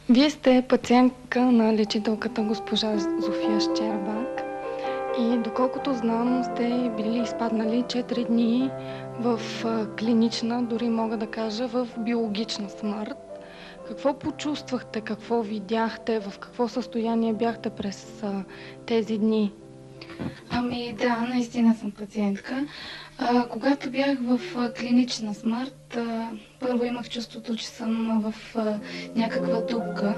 Вие сте пациентка на лечителката госпожа Зофия Щербак и доколкото знам, сте били изпаднали 4 дни в клинична, дори мога да кажа, в биологична смърт. Какво почувствахте, какво видяхте, в какво състояние бяхте през тези дни? Ами да, наистина съм пациентка. Когато бях в клинична смърт, първо имах чувството, че съм в някаква дупка,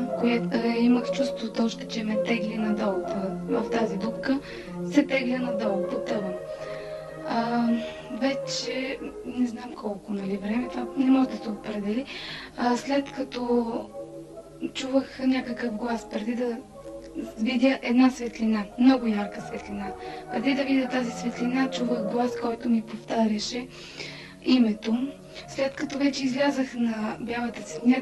имах чувството още, че ме тегли надолу. В тази дупка се тегля надолу, потъвам. Вече не знам колко време, това не може да се определи. След като чувах някакъв глас, преди да видя една светлина, много ярка светлина. Преди да видя тази светлина, чувах глас, който ми повтаряше името. След като вече излязах на бялата светлина,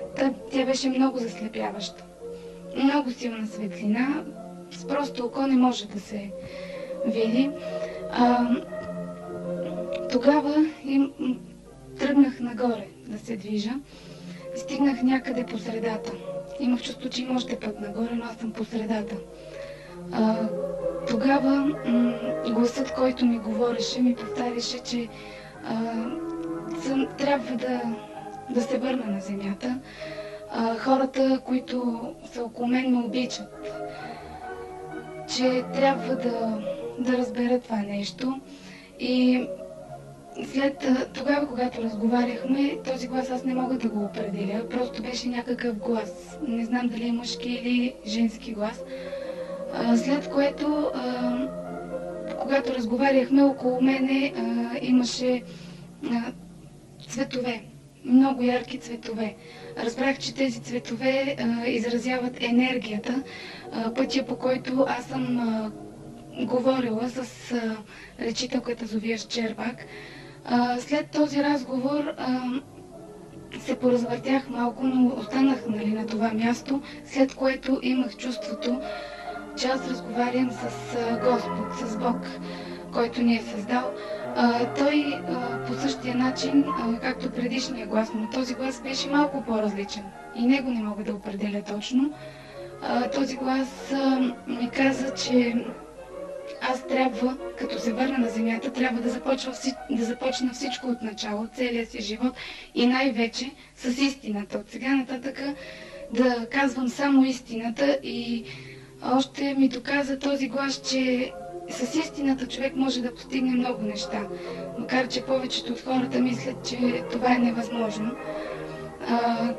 тя беше много заслепяваща. Много силна светлина, с просто око не може да се види. Тогава тръгнах нагоре да се движа. Стигнах някъде по средата. Имах чувство, че има още път нагоре, но аз съм по средата. Тогава гласът, който ми говореше, ми повтаряше, че трябва да се върна на земята. Хората, които са около мен, ме обичат. Че трябва да разбера това нещо. И тогава, когато разговаряхме, този глас аз не мога да го определя. Просто беше някакъв глас. Не знам дали е мъжки или женски глас. След което, когато разговаряхме, около мене имаше цветове. Много ярки цветове. Разбрах, че тези цветове изразяват енергията, пътя, по който аз съм говорила с лечителката Зофия Щербак. След този разговор се поразвъртях малко, но останах на това място, след което имах чувството, че аз разговарям с Господ, с Бог, който ни е създал. Той по същия начин, както предишния глас, но този глас беше малко по-различен и него не мога да определя точно. Този глас ми каза, че аз трябва, като се върна на земята, трябва да започна всичко от начало, целия си живот и най-вече с истината. От сега нататък да казвам само истината и още ми доказа този глас, че с истината човек може да постигне много неща. Макар че повечето от хората мислят, че това е невъзможно.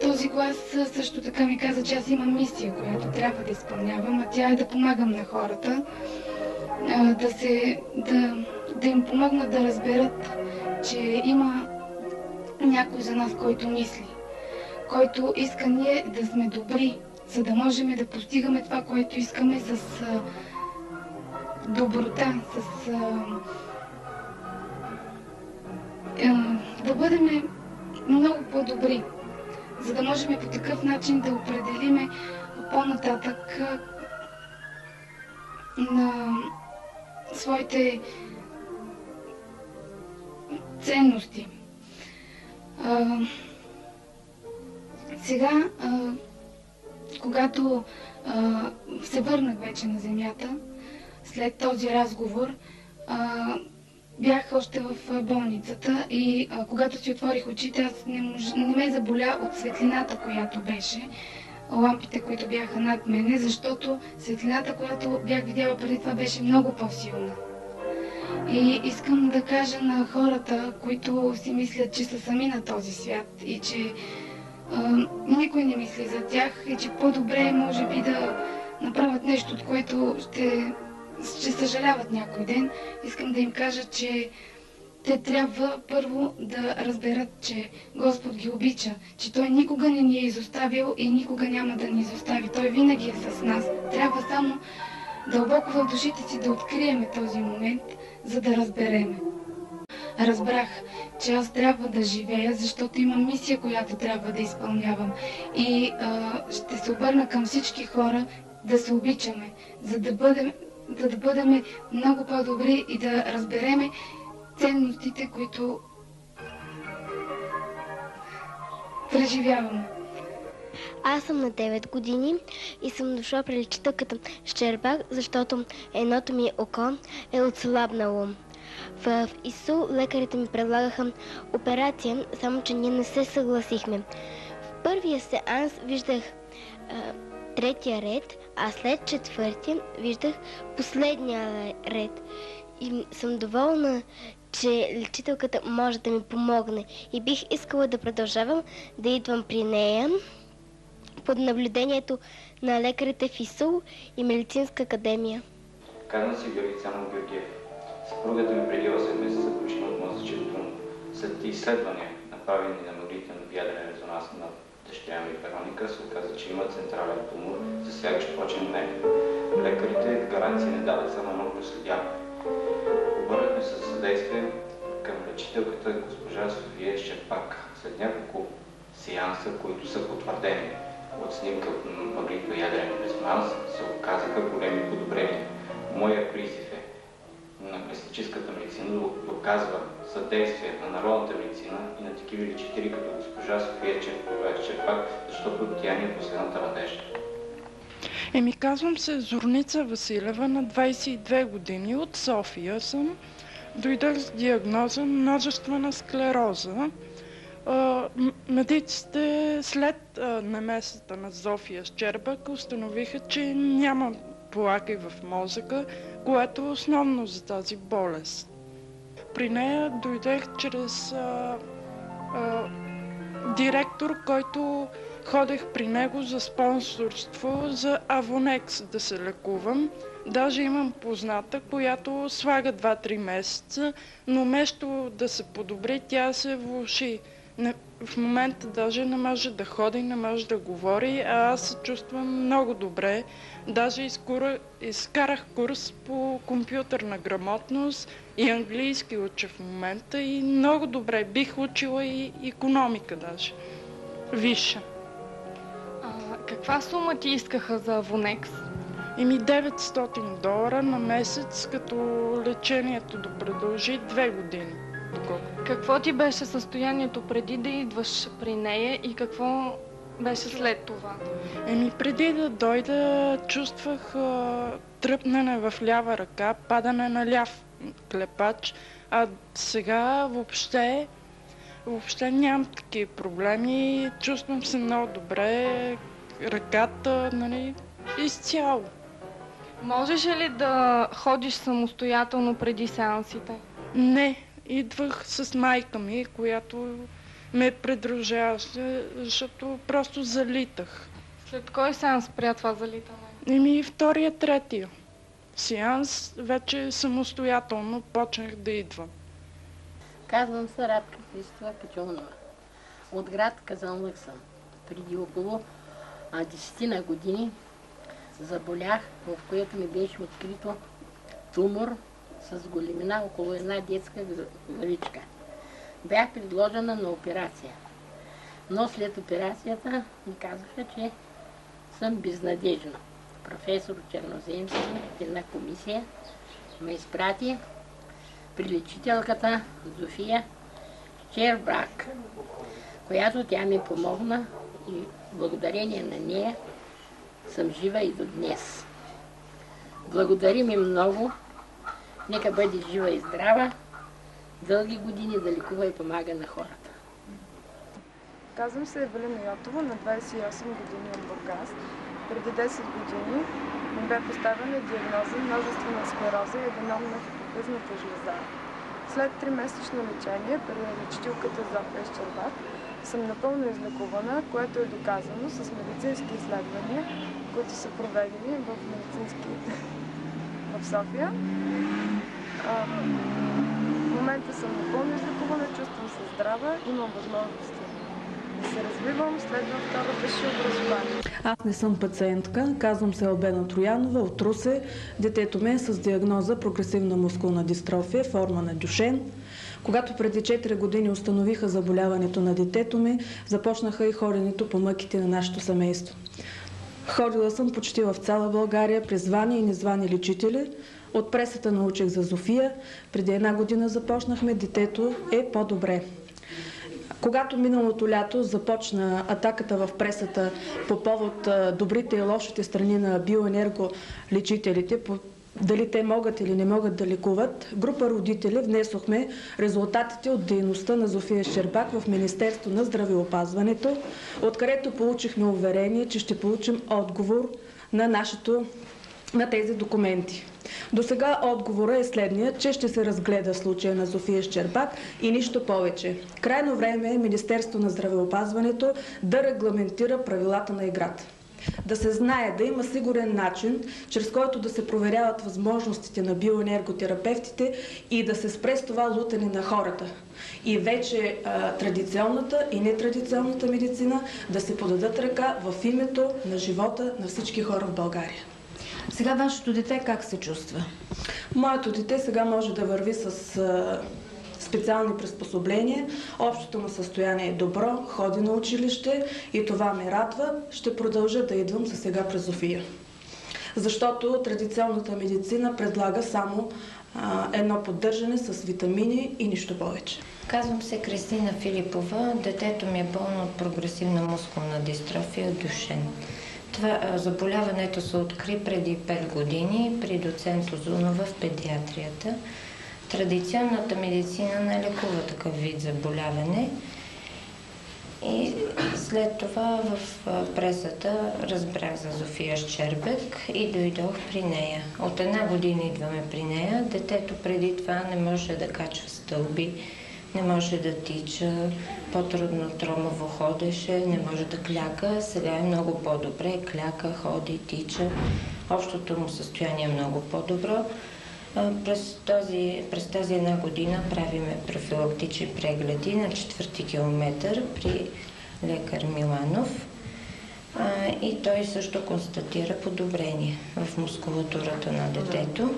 Този глас също така ми каза, че аз имам мисия, която трябва да изпълнявам, а тя е да помагам на хората. Да им помогнат да разберат, че има някой за нас, който мисли, който иска ние да сме добри, за да можем да постигаме това, което искаме с доброта, да бъдем много по-добри, за да можем по такъв начин да определиме по-нататък на своите ценности. Сега, когато се върнах вече на земята, след този разговор, бях още в болницата и когато си отворих очите, аз не ме заболя от светлината, която беше, лампите, които бяха над мене, защото светлината, която бях видяла преди това, беше много по-силна. И искам да кажа на хората, които си мислят, че са сами на този свят и че никой не мисли за тях и че по-добре може би да направят нещо, от което ще съжаляват някой ден. Искам да им кажа, че те трябва първо да разберат, че Господ ги обича, че Той никога не ни е изоставил и никога няма да ни изостави. Той винаги е с нас. Трябва само дълбоко в душите си да откриеме този момент, за да разбереме. Разбрах, че аз трябва да живея, защото имам мисия, която трябва да изпълнявам. И ще се обърна към всички хора да се обичаме, за да бъдем много по-добри и да разбереме ценностите, които преживявам. Аз съм на 9 години и съм дошла при лечителката Щербак, защото едното ми око е отслабнало. В ИСУ лекарите ми предлагаха операция, само че ние не се съгласихме. В първия сеанс виждах третия ред, а след четвъртия виждах последния ред. И съм доволна, че лечителката може да ми помогне. И бих искала да продължавам да идвам при нея под наблюдението на лекарите в ИСУЛ и Медицинска академия. Казвам се Георги Цанов Георгиев. Съпругата ми преди 8 месеца почина от мозъчен тумор. След изследвания, направени на магнитен ядрен резонанс на дъщеря ми Вероника, се оказа, че има централен тумор, засягащ почен нерв. Лекарите гаранции не дават само много проследяване. Обърнахме се за съдействие към лечителката госпожа София Щербак. След няколко сеанса, които са потвърдени от снимка от магнитно-ядрен резонанс, се оказаха големи подобрения. Моя призив е на класическата медицина да оказва съдействие на народната медицина и на такива лечители като госпожа София Щербак, защото тя ни е последната надежда. Казвам се Зорница Василева, на 22 години, от София съм. Дойдах с диагноза множествена склероза. Медиците след намесата на Зофия Щербак установиха, че няма плаки в мозъка, което е основно за тази болест. При нея дойдех чрез директор, който ходех при него за спонсорство за Авонекс да се лекувам. Даже имам позната, която слага 2-3 месеца, но вместо да се подобри, тя се влоши. В момента даже не може да ходи, не може да говори, а аз се чувствам много добре. Даже изкарах курс по компютърна грамотност и английски уча в момента и много добре. Бих учила и икономика даже. Висша. Каква сума ти искаха за Авонекс? $900 на месец, като лечението да продължи 2 години. Какво ти беше състоянието преди да идваш при нея и какво беше след това? Преди да дойда, чувствах тръпнене в лява ръка, падане на ляв клепач, а сега въобще нямам такива проблеми. Чувствам се много добре, ръката, изцяло. Можеш ли да ходиш самостоятелно преди сеансите? Не, идвах с майка ми, която ме придружаваше, защото просто залитах. След кой сеанс спря това залитане? Втория, третия сеанс вече самостоятелно почнах да идвам. Казвам се Радка Христова Качунова. От град Казанлък съм. Преди около 10 години заболях, в което ми беше открито тумор с големина около една детска главичка. Бях предложена на операция, но след операцията ми казаха, че съм безнадежна. Професор Черноземски, една комисия, ме изпрати при лечителката Зофия Щербак, която тя ми помогна и благодарение на нея съм жива и до днес. Благодарим им много. Нека бъде жива и здрава, дълги години да лекува и помага на хората. Казвам се Евелина Йотова, на 28 години от Бургас. Преди 10 години ми бе поставена диагноза множествена склероза и аденом на хипофизната жлеза. След 3-месечно лечение при лечителката Зофия Щербак съм напълно излекувана, което е доказано с медицински изследвания, които са проведени в София. В момента съм напълно излекувана, чувствам се здрава, имам възможности да се развивам, следвам второ висше образование. Аз не съм пациентка, казвам се Албена Троянова от Русе. Детето ми е с диагноза прогресивна мускулна дистрофия, форма на Дюшен. Когато преди 4 години установиха заболяването на детето ми, започнаха и ходенето по мъките на нашето семейство. Ходила съм почти в цяла България при звани и незвани лечители. От пресата научих за Зофия. Преди 1 година започнахме, детето е по-добре. Когато миналото лято започна атаката в пресата по повод добрите и лошите страни на биоенерголечителите, дали те могат или не могат да лекуват, група родители внесохме резултатите от дейността на Зофия Щербак в Министерство на здравеопазването, откъдето получихме уверение, че ще получим отговор на тези документи. До сега отговорът е следният, че ще се разгледа случая на Зофия Щербак и нищо повече. Крайно време е Министерство на здравеопазването да регламентира правилата на играта. Да се знае, да има сигурен начин, чрез който да се проверяват възможностите на биоенерготерапевтите и да се спре с това лутане на хората. И вече традиционната и нетрадиционната медицина да се подадат ръка в името на живота на всички хора в България. Сега вашето дете как се чувства? Моето дете сега може да върви с специални приспособления. Общото му състояние е добро, ходи на училище и това ме радва. Ще продължа да идвам за сега през Зофия. Защото традиционната медицина предлага само едно поддържане с витамини и нищо повече. Казвам се Кристина Филипова. Детето ми е болно от прогресивна мускулна дистрофия Дюшен. Заболяването се откри преди 5 години при доцент Озунова в педиатрията. Традиционната медицина не лекува такъв вид заболяване. И след това в пресата разбрах за Зофия Щербак и дойдох при нея. От 1 година идваме при нея. Детето преди това не може да качва стълби, не може да тича, по-трудно тромаво ходеше, не може да кляка. Сега е много по-добре, кляка, ходи, тича. Общото му състояние е много по-добро. През тази 1 година правиме профилактични прегледи на 4-ти километър при лекар Миланов и той също констатира подобрение в мускулатурата на детето.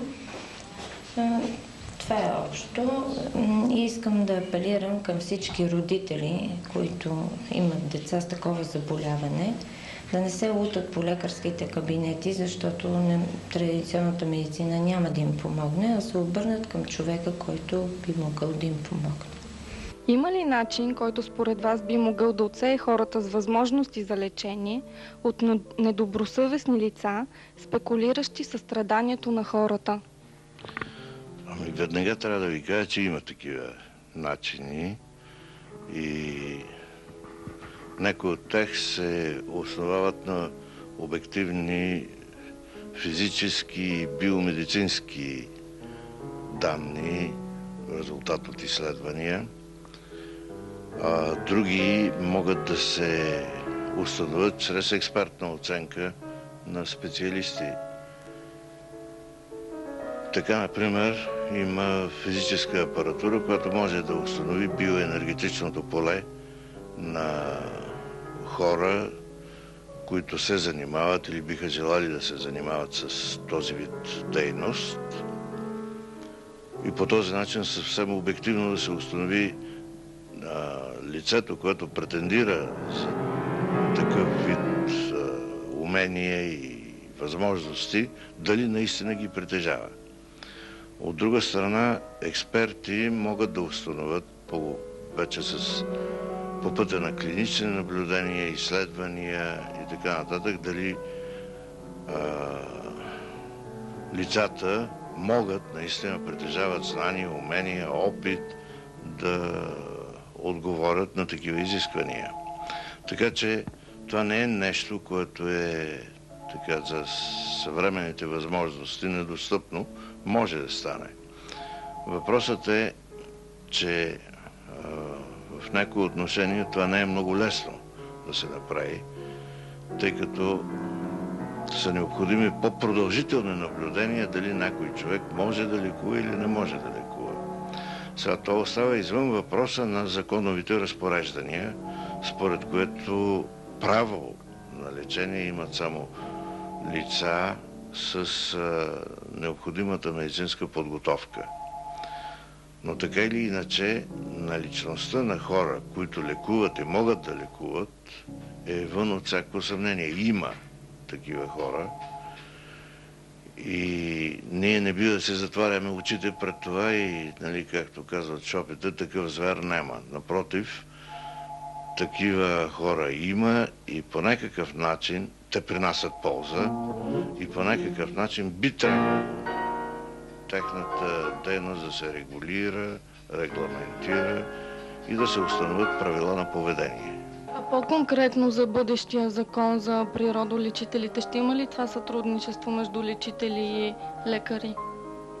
Това е общо и искам да апелирам към всички родители, които имат деца с такова заболяване, да не се лутат по лекарските кабинети, защото традиционната медицина няма да им помогне, а се обърнат към човека, който би могъл да им помогне. Има ли начин, който според вас би могъл да отсее хората с възможности за лечение от недобросъвестни лица, спекулиращи със страданието на хората? Веднага трябва да ви кажа, че има такива начини и някои от тях се основават на обективни физически и биомедицински данни, резултат от изследвания, а други могат да се установят чрез експертна оценка на специалисти. Така, например, има физическа апаратура, която може да установи биоенергетичното поле на хора, които се занимават или биха желали да се занимават с този вид дейност. И по този начин съвсем обективно да се установи лицето, което претендира за такъв вид умения и възможности, дали наистина ги притежава. От друга страна, експерти могат да установят вече по пътя на клинични наблюдения, изследвания и така нататък, дали лицата могат наистина притежават знания, умения, опит да отговорят на такива изисквания. Така че това не е нещо, което е така за съвременните възможности недостъпно. Може да стане. Въпросът е, че в някои отношения това не е много лесно да се направи, тъй като са необходими по-продължителни наблюдения дали някой човек може да лекува или не може да лекува. Сега това остава извън въпроса на законовите разпореждания, според което право на лечение имат само лица с необходимата медицинска подготовка. Но така или иначе, наличността на хора, които лекуват и могат да лекуват, е вън от всяко съмнение. Има такива хора и ние не бива да се затваряме очите пред това и, нали, както казват шопите, такъв звер няма. Напротив, такива хора има и по някакъв начин те принасят полза и по някакъв начин би трябвало техната дейност да се регулира, регламентира и да се установят правила на поведение. А по-конкретно за бъдещия закон за природолечителите, ще има ли това сътрудничество между лечители и лекари?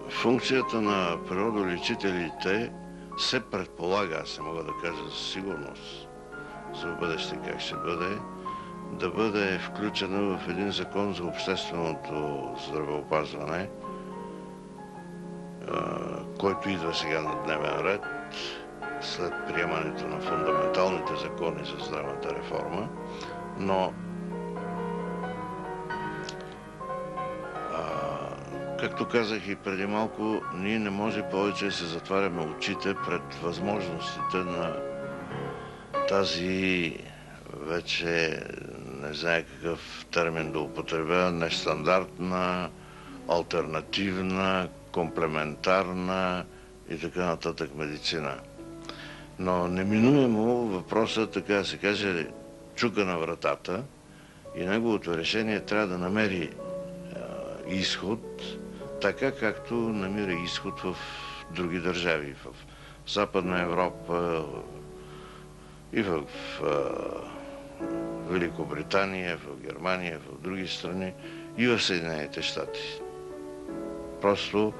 Функцията на природолечителите се предполага, аз не мога да кажа със сигурност за бъдеще как ще бъде, да бъде включена в един закон за общественото здравеопазване, който идва сега на дневен ред, след приемането на фундаменталните закони за здравната реформа, но както казах и преди малко, ние не може повече да се затваряме очите пред възможностите на тази вече не знае какъв термин да употребя, нестандартна, алтернативна, комплементарна и така нататък медицина. Но неминуемо въпросът, така да се каже, чука на вратата и неговото решение трябва да намери изход, така както намира изход в други държави, в Западна Европа и в Великобритания, в Германия, в други страни и в Съединените щати. Просто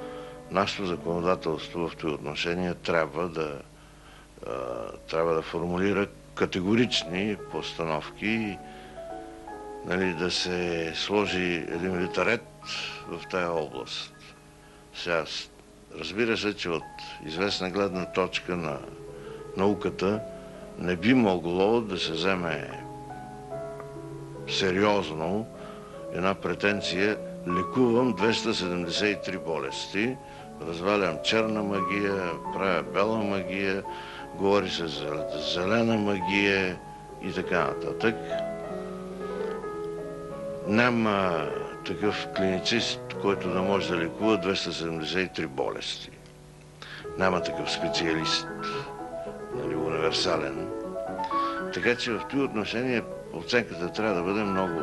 нашето законодателство в това отношение трябва да формулира категорични постановки, нали, да се сложи един вид ред в тая област. Сега, разбира се, че от известна гледна точка на науката не би могло да се вземе сериозно една претенция: лекувам 273 болести, развалям черна магия, правя бяла магия, говори се за зелена магия и така нататък. Няма такъв клиницист, който да може да лекува 273 болести. Няма такъв специалист, нали, универсален. Така че в това отношение оценката трябва да бъде много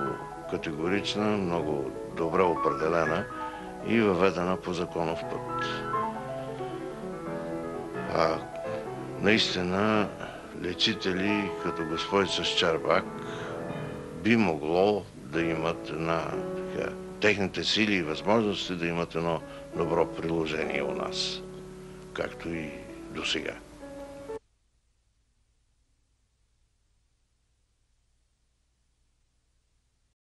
категорична, много добре определена и въведена по законов път. Наистина, лечители като господица Щербак би могло да имат техните сили и възможности да имат едно добро приложение у нас, както и до сега.